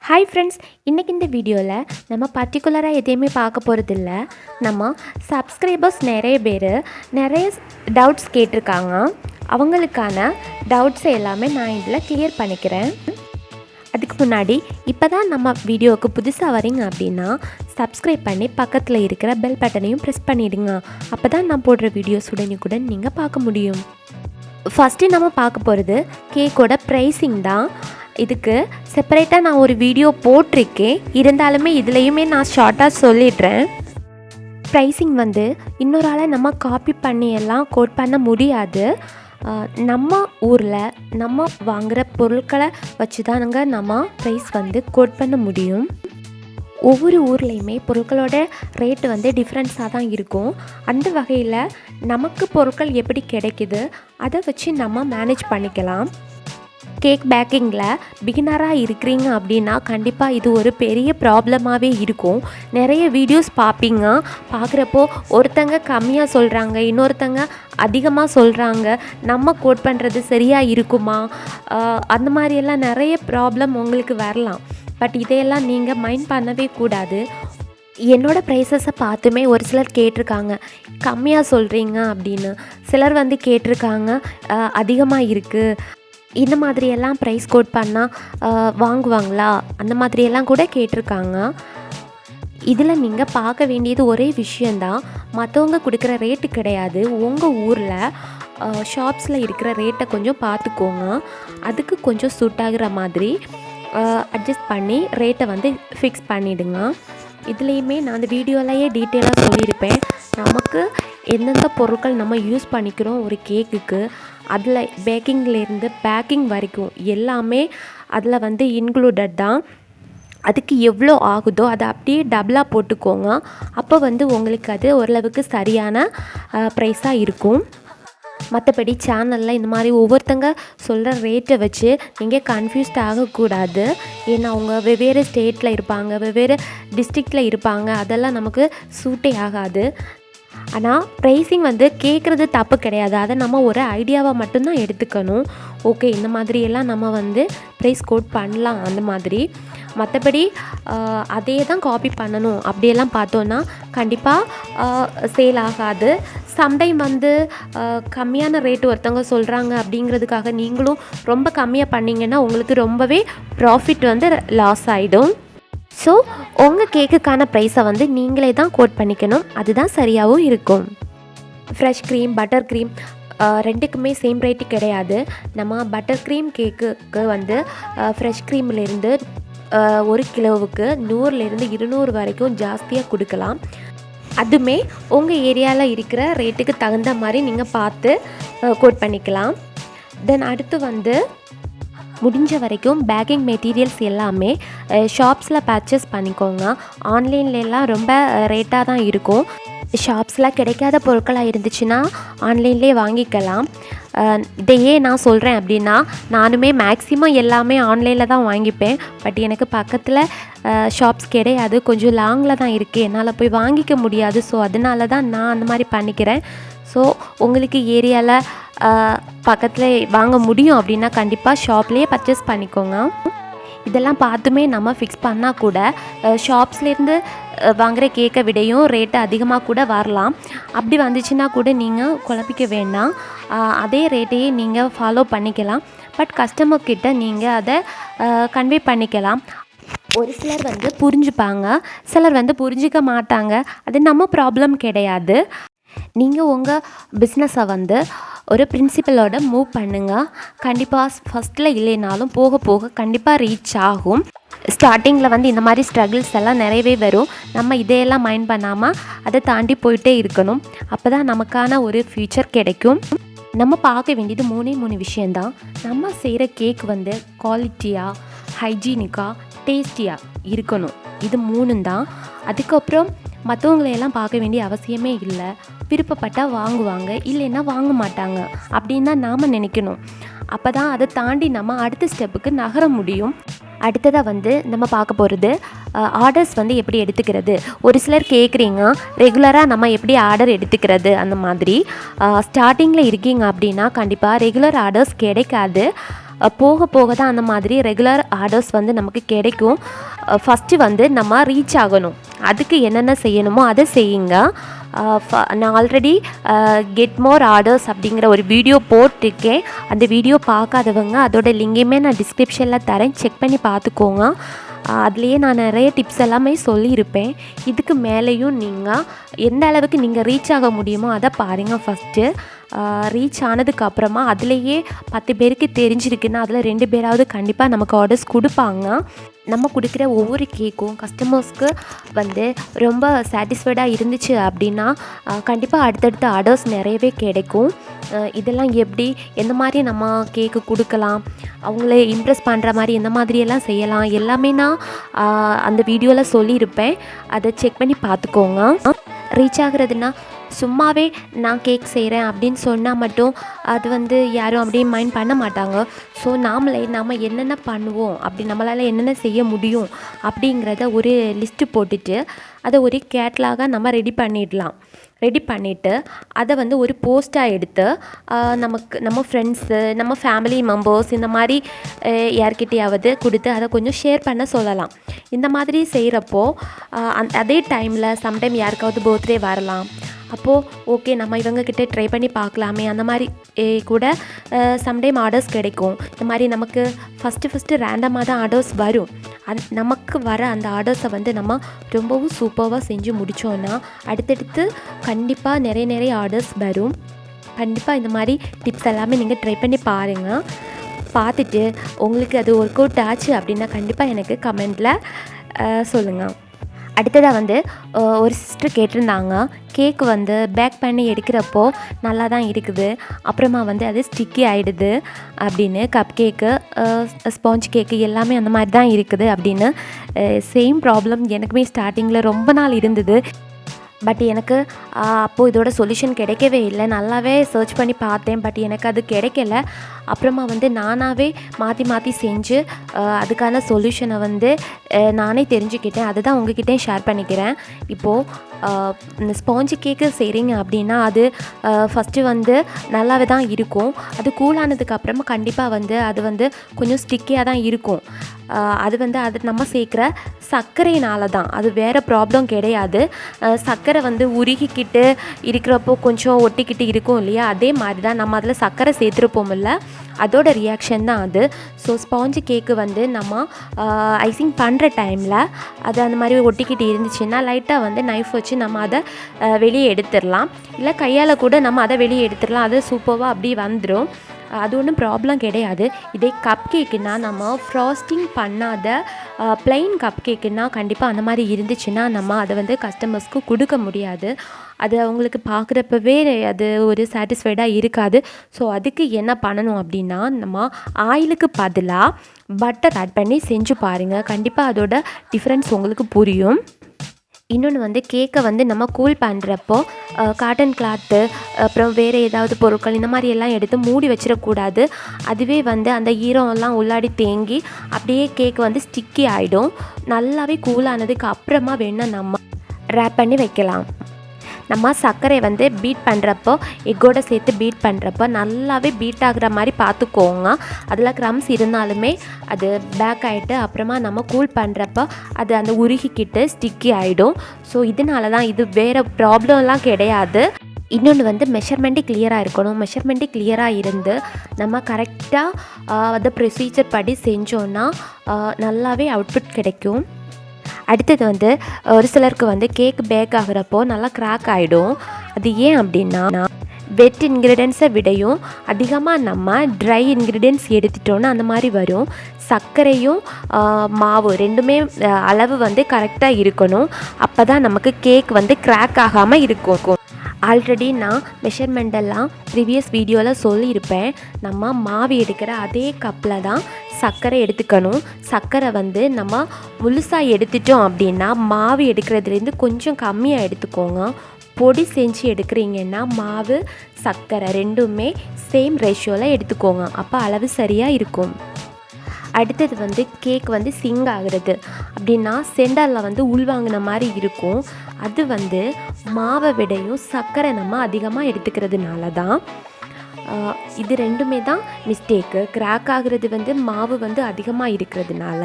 Hi friends, இன்றைக்கி இந்த வீடியோவில் நம்ம பர்டிகுலராக எதையுமே பார்க்க போகிறதில்ல. நம்ம சப்ஸ்கிரைபர்ஸ் நிறைய டவுட்ஸ் கேட்டிருக்காங்க. அவங்களுக்கான டவுட்ஸை எல்லாமே நான் இதில் கிளியர் பண்ணிக்கிறேன். அதுக்கு முன்னாடி இப்போ தான் நம்ம வீடியோவுக்கு புதுசாக வரீங்க அப்படின்னா சப்ஸ்கிரைப் பண்ணி பக்கத்தில் இருக்கிற பெல் பட்டனையும் ப்ரெஸ் பண்ணிவிடுங்க. அப்போ தான் நான் போடுற வீடியோஸ் உடனுக்குடன் நீங்கள் பார்க்க முடியும். ஃபஸ்ட்டு நம்ம பார்க்க போகிறது கேக்கோட ப்ரைஸிங் தான். இதுக்கு செப்பரேட்டாக நான் ஒரு வீடியோ போட்டிருக்கேன், இருந்தாலுமே இதுலேயுமே நான் ஷார்ட்டாக சொல்லிடுறேன். ப்ரைஸிங் இன்னொரு ஆளை நம்ம காப்பி பண்ணி எல்லாம் கோட் பண்ண முடியாது. நம்ம ஊரில் நம்ம வாங்குகிற பொருட்களை வச்சு தானுங்க நம்ம ப்ரைஸ் கோட் பண்ண முடியும். ஒவ்வொரு ஊர்லேயுமே பொருட்களோட ரேட்டு டிஃப்ரென்ஸாக தான் இருக்கும். அந்த வகையில் நமக்கு பொருட்கள் எப்படி கிடைக்குது அதை வச்சு நம்ம மேனேஜ் பண்ணிக்கலாம். கேக் பேக்கிங்கில் பிகினராக இருக்கிறீங்க அப்படின்னா கண்டிப்பாக இது ஒரு பெரிய ப்ராப்ளமாகவே இருக்கும். நிறைய வீடியோஸ் பார்க்குறப்போ ஒருத்தங்க கம்மியாக சொல்கிறாங்க, இன்னொருத்தங்க அதிகமாக சொல்கிறாங்க. நம்ம கோட் பண்ணுறது சரியாக இருக்குமா, அந்த மாதிரியெல்லாம் நிறைய ப்ராப்ளம் உங்களுக்கு வரலாம். பட் இதையெல்லாம் நீங்கள் மைண்ட் பண்ணவே கூடாது. என்னோடய ப்ரைஸஸை பார்த்துமே ஒரு சிலர் கேட்டிருக்காங்க, கம்மியாக சொல்கிறீங்க அப்படின்னு. சிலர் கேட்டிருக்காங்க, அதிகமாக இருக்குது, இந்த மாதிரியெல்லாம் ப்ரைஸ் கோட் பண்ணால் வாங்குவாங்களா, அந்த மாதிரியெல்லாம் கூட கேட்டிருக்காங்க. இதில் நீங்கள் பார்க்க வேண்டியது ஒரே விஷயந்தான், மற்றவங்க கொடுக்குற ரேட்டு கிடையாது. உங்கள் ஊரில் ஷாப்ஸில் இருக்கிற ரேட்டை கொஞ்சம் பார்த்துக்கோங்க. அதுக்கு கொஞ்சம் சூட் ஆகிற மாதிரி அட்ஜஸ்ட் பண்ணி ரேட்டை ஃபிக்ஸ் பண்ணிவிடுங்க. இதுலேயுமே நான் அந்த வீடியோலையே டீட்டெயிலாக சொல்லியிருப்பேன், நமக்கு எந்தெந்த பொருட்கள் நம்ம யூஸ் பண்ணிக்கிறோம் ஒரு கேக்குக்கு. அதில் பேக்கிங்லேருந்து பேக்கிங் வரைக்கும் எல்லாமே அதில் இன்க்ளூடட் தான். அதுக்கு எவ்வளோ ஆகுதோ அதை அப்படியே டபுளாக போட்டுக்கோங்க. அப்போ உங்களுக்கு அது ஓரளவுக்கு சரியான ப்ரைஸாக இருக்கும். மற்றபடி சேனலில் இந்த மாதிரி ஒவ்வொருத்தங்க சொல்கிற ரேட்டை வச்சு நீங்கள் கன்ஃபியூஸ்ட் ஆகக்கூடாது. ஏன்னா அவங்க வெவ்வேறு ஸ்டேட்டில் இருப்பாங்க, வெவ்வேறு டிஸ்ட்ரிக்டில் இருப்பாங்க, அதெல்லாம் நமக்கு சூட்டே ஆகாது. ஆனால் ப்ரைஸிங் கேட்குறது தப்பு கிடையாது, அதை நம்ம ஒரு ஐடியாவாக மட்டும்தான் எடுத்துக்கணும். ஓகே, இந்த மாதிரியெல்லாம் நம்ம ப்ரைஸ் கோட் பண்ணலாம் அந்த மாதிரி. மற்றபடி அதே தான் காப்பி பண்ணணும் அப்படியெல்லாம் பார்த்தோன்னா கண்டிப்பாக சேல் ஆகாது. சம்டைம் கம்மியான ரேட்டு ஒருத்தவங்க சொல்கிறாங்க அப்படிங்கிறதுக்காக நீங்களும் ரொம்ப கம்மியாக பண்ணிங்கன்னா உங்களுக்கு ரொம்பவே ப்ராஃபிட் லாஸ் ஆகிடும். ஸோ உங்கள் கேக்குக்கான ப்ரைஸை நீங்களே தான் கோட் பண்ணிக்கணும், அதுதான் சரியாகவும் இருக்கும். ஃப்ரெஷ் க்ரீம், பட்டர் க்ரீம் ரெண்டுக்குமே சேம் ரேட்டு கிடையாது. நம்ம பட்டர் க்ரீம் கேக்குக்கு ஃப்ரெஷ் க்ரீம்லேருந்து 1 கிலோவுக்கு 100லேருந்து 200 வரைக்கும் ஜாஸ்தியாக கொடுக்கலாம். அதுவுமே உங்கள் ஏரியாவில் இருக்கிற ரேட்டுக்கு தகுந்த மாதிரி நீங்கள் பார்த்து கோட் பண்ணிக்கலாம். தென் அடுத்து முடிஞ்ச வரைக்கும் பேக்கிங் மெட்டீரியல்ஸ் எல்லாமே ஷாப்ஸில் பர்ச்சேஸ் பண்ணிக்கோங்க. ஆன்லைன்லலாம் ரொம்ப ரேட்டாக தான் இருக்கும். ஷாப்ஸில் கிடைக்காத பொருட்களாக இருந்துச்சுன்னா ஆன்லைன்லேயே வாங்கிக்கலாம். இதையே நான் சொல்கிறேன் அப்படின்னா நானுமே மேக்ஸிமம் எல்லாமே ஆன்லைனில் தான் வாங்கிப்பேன். பட் எனக்கு பக்கத்தில் ஷாப்ஸ் கிடையாது, கொஞ்சம் லாங்கில் தான் இருக்குது, என்னால் போய் வாங்கிக்க முடியாது. ஸோ அதனால தான் நான் அந்த மாதிரி பண்ணிக்கிறேன். ஸோ உங்களுக்கு ஏரியாவில் பக்கத்தில் வாங்க முடியும் அப்படின்னா கண்டிப்பாக ஷாப்லேயே பர்ச்சேஸ் பண்ணிக்கோங்க. இதெல்லாம் பார்த்துமே நம்ம ஃபிக்ஸ் பண்ணால் கூட ஷாப்ஸ்லேருந்து வாங்குகிற கேக்கை விடையும் ரேட்டு அதிகமாக கூட வரலாம். அப்படி வந்துச்சுன்னா கூட நீங்கள் குழப்பிக்க வேண்டாம், அதே ரேட்டையே நீங்கள் ஃபாலோ பண்ணிக்கலாம். பட் கஸ்டமர்கிட்ட நீங்கள் அதை கன்வே பண்ணிக்கலாம். ஒரு சிலர் புரிஞ்சுப்பாங்க, சிலர் புரிஞ்சிக்க மாட்டாங்க. அது நம்ம ப்ராப்ளம் கிடையாது. நீங்கள் உங்கள் பிஸ்னஸை ஒரு பிரின்சிபலோட மூவ் பண்ணுங்கள். கண்டிப்பாக ஃபஸ்ட்டில் இல்லைனாலும் போக போக கண்டிப்பாக ரீச் ஆகும். ஸ்டார்டிங்கில் இந்த மாதிரி ஸ்ட்ரகிள்ஸ் எல்லாம் நிறையவே வரும். நம்ம இதையெல்லாம் மைண்ட் பண்ணாமல் அதை தாண்டி போயிட்டே இருக்கணும். அப்போ தான் நமக்கான ஒரு ஃப்யூச்சர் கிடைக்கும். நம்ம பார்க்க வேண்டியது 3 விஷயந்தான். நம்ம செய்கிற கேக் குவாலிட்டியாக, ஹைஜீனிக்காக, டேஸ்டியாக இருக்கணும். இது 3 தான். அதுக்கப்புறம் மற்றவங்களையெல்லாம் பார்க்க வேண்டிய அவசியமே இல்லை. விருப்பப்பட்டால் வாங்குவாங்க, இல்லைன்னா வாங்க மாட்டாங்க அப்படின்னு தான் நாம் நினைக்கணும். அப்போ தான் அதை தாண்டி நம்ம அடுத்த ஸ்டெப்புக்கு நகர முடியும். அடுத்ததாக நம்ம பார்க்க போகிறது ஆர்டர்ஸ் எப்படி எடுத்துக்கிறது. ஒரு சிலர் கேட்குறீங்க, ரெகுலராக நம்ம எப்படி ஆர்டர் எடுத்துக்கிறது அந்த மாதிரி. ஸ்டார்டிங்கில் இருக்கீங்க அப்படின்னா கண்டிப்பாக ரெகுலர் ஆர்டர்ஸ் கிடைக்காது. போக போக தான் அந்த மாதிரி ரெகுலர் ஆர்டர்ஸ் வந்து நமக்கு கிடைக்கும். ஃபஸ்ட்டு வந்து நம்ம ரீச் ஆகணும். அதுக்கு என்னென்ன செய்யணுமோ அதை செய்யுங்க. நான் ஆல்ரெடி கெட் மோர் ஆர்டர்ஸ் அப்படிங்கிற ஒரு வீடியோ போட்டிருக்கேன். அந்த வீடியோ பார்க்காதவங்க அதோட லிங்கையுமே நான் டிஸ்கிரிப்ஷனில் தரேன், செக் பண்ணி பார்த்துக்கோங்க. அதுலேயே நான் நிறைய டிப்ஸ் எல்லாமே சொல்லியிருப்பேன். இதுக்கு மேலேயும் நீங்கள் எந்த அளவுக்கு நீங்கள் ரீச் ஆக முடியுமோ அதை பாருங்கள். ஃபஸ்ட்டு ரீச் ஆனதுக்கப்புறமா அதுலேயே 10 பேருக்கு தெரிஞ்சிருக்குன்னா அதில் 2 பேராவது கண்டிப்பாக நமக்கு ஆர்டர்ஸ் கொடுப்பாங்க. நம்ம கொடுக்குற ஒவ்வொரு கேக்கும் கஸ்டமர்ஸ்க்கு வந்து ரொம்ப சாட்டிஸ்ஃபைடாக இருந்துச்சு அப்படின்னா கண்டிப்பாக அடுத்தடுத்த ஆர்டர்ஸ் நிறையவே கிடைக்கும். இதெல்லாம் எப்படி எந்த மாதிரி நம்ம கேக்கு கொடுக்கலாம், அவங்கள இம்ப்ரெஸ் பண்ணுற மாதிரி எந்த மாதிரியெல்லாம் செய்யலாம் எல்லாமே நான் அந்த வீடியோவில் சொல்லியிருப்பேன். அதை செக் பண்ணி பார்த்துக்கோங்க. ரீச் ஆகுறதுன்னா சும்மாவே நான் கேக் செய்கிறேன் அப்படின்னு சொன்னால் மட்டும் அது வந்து யாரும் அப்படியே மைண்ட் பண்ண மாட்டாங்க. ஸோ நம்ம என்னென்ன பண்ணுவோம், அப்படி நம்மளால் என்னென்ன செய்ய முடியும் அப்படிங்கிறத ஒரு லிஸ்ட்டு போட்டுட்டு அதை ஒரு கேட்லாகாக நம்ம ரெடி பண்ணிவிட்டு அதை வந்து ஒரு போஸ்ட்டாக எடுத்து நம்ம ஃப்ரெண்ட்ஸு, நம்ம ஃபேமிலி மெம்பர்ஸ் இந்த மாதிரி யார்கிட்டையாவது கொடுத்து அதை கொஞ்சம் ஷேர் பண்ண சொல்லலாம். இந்த மாதிரி செய்கிறப்போ அதே டைமில் சம்டைம் யாருக்காவது பர்த்டே வரலாம். அப்போது ஓகே நம்ம இவங்கக்கிட்ட ட்ரை பண்ணி பார்க்கலாமே, அந்த மாதிரி கூட சம்டைம் ஆர்டர்ஸ் கிடைக்கும். இந்த மாதிரி நமக்கு ஃபஸ்ட்டு ரேண்டமாக தான் ஆர்டர்ஸ் வரும். நமக்கு வர அந்த ஆர்டர்ஸை வந்து நம்ம ரொம்பவும் சூப்பராக செஞ்சு முடித்தோன்னா அடுத்தடுத்து கண்டிப்பாக நிறைய ஆர்டர்ஸ் வரும். கண்டிப்பாக இந்த மாதிரி டிப்ஸ் எல்லாமே நீங்கள் ட்ரை பண்ணி பாருங்கள். பார்த்துட்டு உங்களுக்கு அது ஒர்க் அவுட் ஆச்சு அப்படின்னா கண்டிப்பாக எனக்கு கமெண்டில் சொல்லுங்கள். அடுத்ததாக வந்து ஒரு சிஸ்டர் கேட்டிருந்தாங்க, கேக்கு வந்து பேக் பண்ணி எடுக்கிறப்போ நல்லா தான் இருக்குது, அப்புறமா வந்து அது ஸ்டிக்கி ஆகிடுது அப்படின்னு. கப் கேக்கு, ஸ்பாஞ்ச் கேக்கு எல்லாமே அந்த மாதிரி தான் இருக்குது அப்படின்னு. சேம் ப்ராப்ளம் எனக்குமே ஸ்டார்டிங்கில் ரொம்ப நாள் இருந்தது. பட் எனக்கு அப்போது இதோட சொல்யூஷன் கிடைக்கவே இல்லை. நல்லாவே சர்ச் பண்ணி பார்த்தேன், பட் எனக்கு அது கிடைக்கல. அப்புறமா வந்து நானாகவே மாற்றி செஞ்சு அதுக்கான சொல்யூஷனை வந்து நானே தெரிஞ்சுக்கிட்டேன். அதை தான் உங்ககிட்டே ஷேர் பண்ணிக்கிறேன். இப்போது இந்த ஸ்பாஞ்சு கேக்கு செய்கிறீங்க அப்படின்னா அது ஃபஸ்ட்டு வந்து நல்லாவே தான் இருக்கும். அது கூலானதுக்கப்புறமா கண்டிப்பாக வந்து அது வந்து கொஞ்சம் ஸ்டிக்கியாக தான் இருக்கும். அது நம்ம சேர்க்குற சர்க்கரையினால தான், அது வேறு ப்ராப்ளம் கிடையாது. சர்க்கரை வந்து உருகிக்கிட்டு இருக்கிறப்போ கொஞ்சம் ஒட்டிக்கிட்டு இருக்கும் இல்லையா, அதே மாதிரி தான் நம்ம அதில் சர்க்கரை சேர்த்துருப்போம்ல, அதோட ரியாக்ஷன் தான் அது. ஸோ ஸ்பாஞ்சு கேக்கு வந்து நம்ம ஐசிங் பண்ணுற டைமில் அது அந்த மாதிரி ஒட்டிக்கிட்டு இருந்துச்சுன்னா லைட்டாக வந்து நைஃப் வச்சு நம்ம அதை வெளியே எடுத்துடலாம். இல்லை கையால் கூட நம்ம அதை வெளியே எடுத்துடலாம். அது சூப்பராக அப்படி வந்துடும். அது ஒன்றும் ப்ராப்ளம் கிடையாது. இதே கப் கேக்குன்னா நம்ம ஃப்ராஸ்டிங் பண்ணாத ப்ளைன் கப் கேக்குன்னா கண்டிப்பாக அந்த மாதிரி இருந்துச்சுன்னா நம்ம அதை வந்து கஸ்டமர்ஸ்க்கு கொடுக்க முடியாது. அது அவங்களுக்கு பார்க்குறப்பவே அது ஒரு சாட்டிஸ்ஃபைடாக இருக்காது. ஸோ அதுக்கு என்ன பண்ணணும் அப்படின்னா, நம்ம ஆயிலுக்கு பதிலாக பட்டர் ஆட் பண்ணி செஞ்சு பாருங்கள். கண்டிப்பாக அதோட டிஃப்ரென்ஸ் உங்களுக்கு புரியும். இன்னொன்று வந்து கேக்கை வந்து நம்ம கூல் பண்ணுறப்போ காட்டன் கிளாத்து அப்புறம் வேறு ஏதாவது பொருட்கள் இந்த மாதிரி எல்லாம் எடுத்து மூடி வச்சிடக்கூடாது. அதுவே வந்து அந்த ஈரம்லாம் உள்ளாடி தேங்கி அப்படியே கேக் வந்து ஸ்டிக்கி ஆகிடும். நல்லாவே கூலானதுக்கு அப்புறமா வேணால் நம்ம ரேப் பண்ணி வைக்கலாம். நம்ம சர்க்கரை வந்து பீட் பண்ணுறப்போ எக்கோடு சேர்த்து பீட் பண்ணுறப்போ நல்லாவே பீட் ஆகுற மாதிரி பார்த்துக்கோங்க. அதில் க்ரம்ஸ் இருந்தாலுமே அது பேக் ஆகிட்டு அப்புறமா நம்ம கூல் பண்ணுறப்போ அது அந்த உருகிக்கிட்டு ஸ்டிக்கி ஆகிடும். ஸோ இதனால தான், இது வேறு ப்ராப்ளம்லாம் கிடையாது. இன்னொன்று வந்து மெஷர்மெண்ட்டு கிளியராக இருக்கணும். மெஷர்மெண்ட்டு கிளியராக இருந்து நம்ம கரெக்டாக அந்த ப்ரொசீஜர் படி செஞ்சோன்னா நல்லாவே அவுட்புட் கிடைக்கும். அடுத்தது வந்து ஒரு சிலருக்கு வந்து கேக் பேக் ஆகிறப்போ நல்லா கிராக் ஆகிடும். அது ஏன் அப்படின்னா, வெட் இன்க்ரீடியன்ஸை விடையும் அதிகமாக நம்ம ட்ரை இன்க்ரீடியன்ஸ் எடுத்துட்டோன்னா அந்த மாதிரி வரும். சர்க்கரையும் மாவு ரெண்டுமே அளவு வந்து கரெக்டாக இருக்கணும். அப்போ தான் நமக்கு கேக் வந்து கிராக் ஆகாமல் இருக்கும். ஆல்ரெடி நான் மெஷர்மெண்டெல்லாம் ப்ரீவியஸ் வீடியோவில் சொல்லியிருப்பேன். நம்ம மாவு எடுக்கிற அதே கப்பில் தான் சர்க்கரை எடுத்துக்கணும். சர்க்கரை வந்து நம்ம முழுசாக எடுத்துட்டோம் அப்படின்னா மாவு எடுக்கிறதுலேருந்து கொஞ்சம் கம்மியாக எடுத்துக்கோங்க. பொடி செஞ்சு எடுக்கிறீங்கன்னா மாவு சர்க்கரை ரெண்டுமே சேம் ரேஷியோவில் எடுத்துக்கோங்க. அப்போ அளவு சரியாக இருக்கும். அடுத்தது வந்து கேக் வந்து சிங் ஆகிறது அப்படின்னா சென்டரில் வந்து உள்வாங்கின மாதிரி இருக்கும். அது வந்து மாவை விடையும் சர்க்கரை நம்ம அதிகமாக எடுத்துக்கிறதுனால தான். இது ரெண்டுமே தான் மிஸ்டேக்கு. கிராக் ஆகுறது வந்து மாவு வந்து அதிகமாக இருக்கிறதுனால,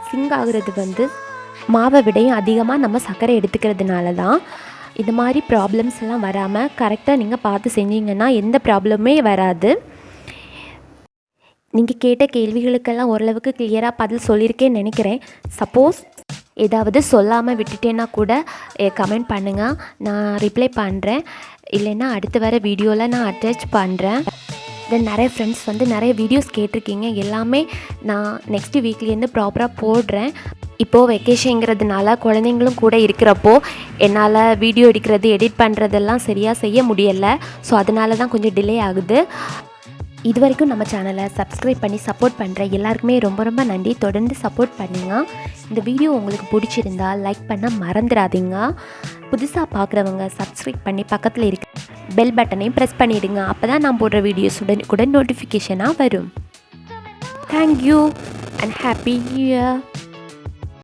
சிங்க் ஆகுறது வந்து மாவை விடையும் அதிகமாக நம்ம சர்க்கரை எடுத்துக்கிறதுனால தான். இது மாதிரி ப்ராப்ளம்ஸ் எல்லாம் வராமல் கரெக்டாக நீங்கள் பார்த்து செஞ்சீங்கன்னா எந்த ப்ராப்ளமே வராது. நீங்கள் கேட்ட கேள்விகளுக்கெல்லாம் ஓரளவுக்கு கிளியராக பதில் சொல்லியிருக்கேன்னு நினைக்கிறேன். சப்போஸ் ஏதாவது சொல்லாமல் விட்டுட்டேன்னா கூட கமெண்ட் பண்ணுங்கள், நான் ரிப்ளை பண்ணுறேன். இல்லைன்னா அடுத்து வர வீடியோவில் நான் அட்டாச் பண்ணுறேன். தென் நிறைய ஃப்ரெண்ட்ஸ் வந்து நிறைய வீடியோஸ் கேட்டிருக்கீங்க. எல்லாமே நான் நெக்ஸ்ட் வீக்லேருந்து ப்ராப்பராக போடுறேன். இப்போது வெக்கேஷனுங்கிறதுனால குழந்தைங்களும் கூட இருக்கிறப்போ என்னால் வீடியோ எடுக்கிறது எடிட் பண்ணுறதெல்லாம் சரியாக செய்ய முடியலை. ஸோ அதனால தான் கொஞ்சம் டிலே ஆகுது. இது வரைக்கும் நம்ம சேனலை சப்ஸ்கிரைப் பண்ணி சப்போர்ட் பண்ணுற எல்லாருக்குமே ரொம்ப ரொம்ப நன்றி. தொடர்ந்து சப்போர்ட் பண்ணுங்க. இந்த வீடியோ உங்களுக்கு பிடிச்சிருந்தா லைக் பண்ண மறந்துடாதீங்க. புதுசாக பார்க்குறவங்க சப்ஸ்கிரைப் பண்ணி பக்கத்தில் இருக்க பெல் பட்டனையும் ப்ரெஸ் பண்ணிவிடுங்க. அப்போ தான் நான் போடுற வீடியோஸ் உடனுக்குடன் நோட்டிஃபிகேஷனாக வரும். Thank you and happy new year.